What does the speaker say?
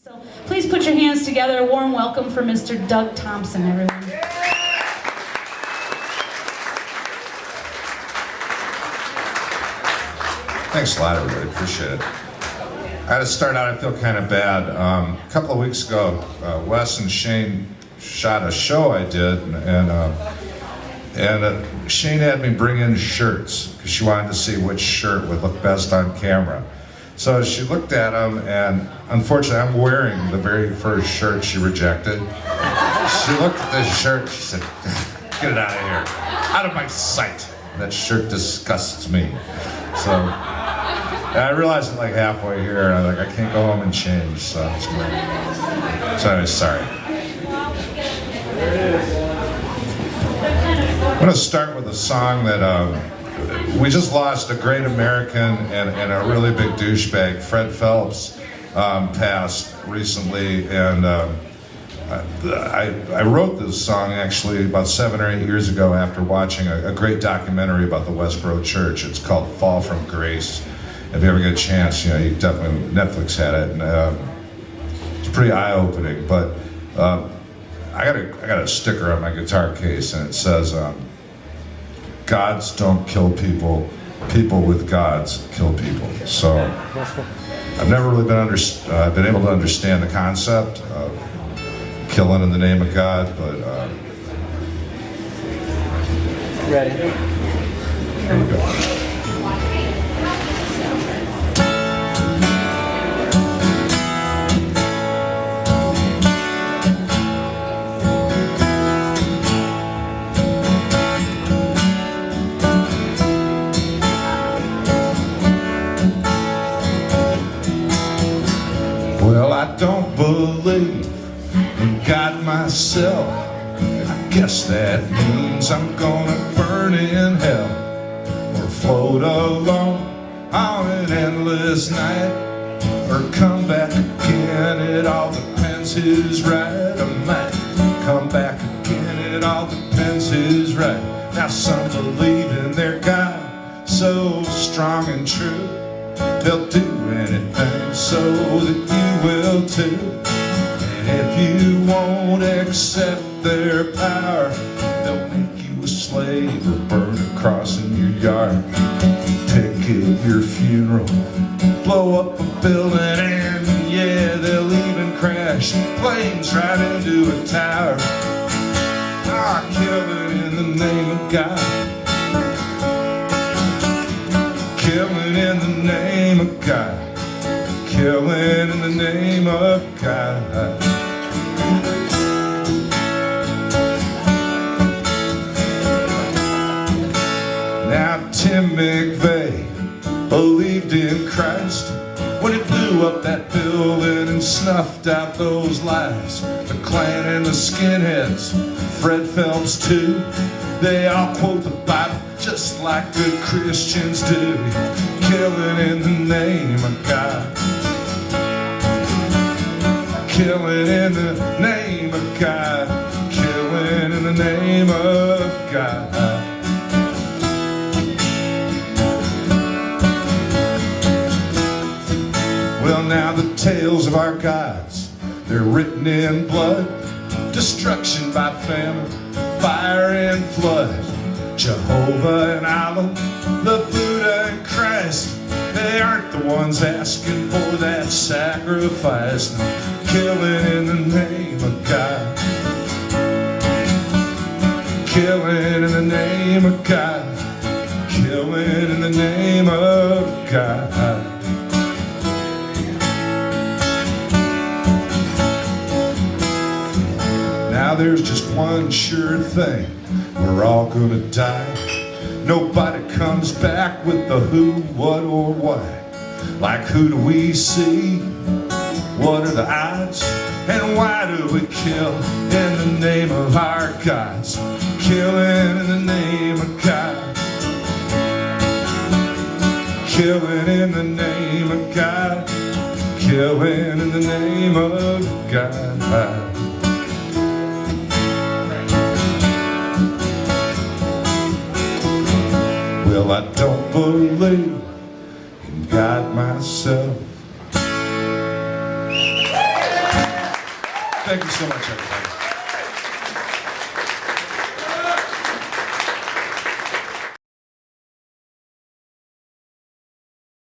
So please put your hands together. A warm welcome for Mr. Doug Thompson, everyone. Thanks a lot, everybody. Appreciate it. I had to start out, I feel kind of bad. A couple of weeks ago, Wes and Shane shot a show I did, and Shane had me bring in shirts because she wanted to see which shirt would look best on camera. So she looked at them, and unfortunately, I'm wearing the very first shirt she rejected. She looked at this shirt, she said, "Get it out of here, out of my sight. That shirt disgusts me." So I realized it like halfway here, I was like, I can't go home and change, so it's weird. So anyway, sorry. I'm going to start with a song that we just lost a great American and a really big douchebag. Fred Phelps passed recently, and I wrote this song actually about 7 or 8 years ago after watching a great documentary about the Westboro Church. It's called Fall from Grace. If you ever get a chance, you know, you definitely, Netflix had it, and it's pretty eye-opening. But I got a sticker on my guitar case, and it says, "Gods don't kill people, people with gods kill people." So I've never really been able to understand the concept of killing in the name of God, but ready? Here we go. Well, I don't believe in God myself. I guess that means I'm gonna burn in hell, or float alone on an endless night, or come back again. It all depends who's right. I might come back again. It all depends who's right. Now some believe in their God so strong and true, they'll do anything so that you will too. And if you won't accept their power, they'll make you a slave or burn a cross in your yard, picket your funeral, blow up a building, and yeah, they'll even crash planes right into a tower. Ah, killing in the name of God. Killing in the name of God. Killing in the name of God. Now Tim McVeigh believed in Christ when he blew up that building and snuffed out those lives. The Klan and the skinheads, Fred Phelps too, they all quote the Bible just like good Christians do. Killing in the name of God. Killing in the name of God. Killing in the name of God. Well, now the tales of our gods, they're written in blood. Destruction by famine, fire and flood. Jehovah and Allah, the Buddha and Christ, they aren't the ones asking for that sacrifice. No, killing in the name of God. Killing in the name of God. Killing in the name of God. Now there's just one sure thing, we're all gonna die. Nobody comes back with the who, what, or why. Like who do we see? What are the odds? And why do we kill in the name of our gods? Killing in the name of God. Killing in the name of God. Killing in the name of God. Well, I don't believe in God myself. Thank you so much, everybody.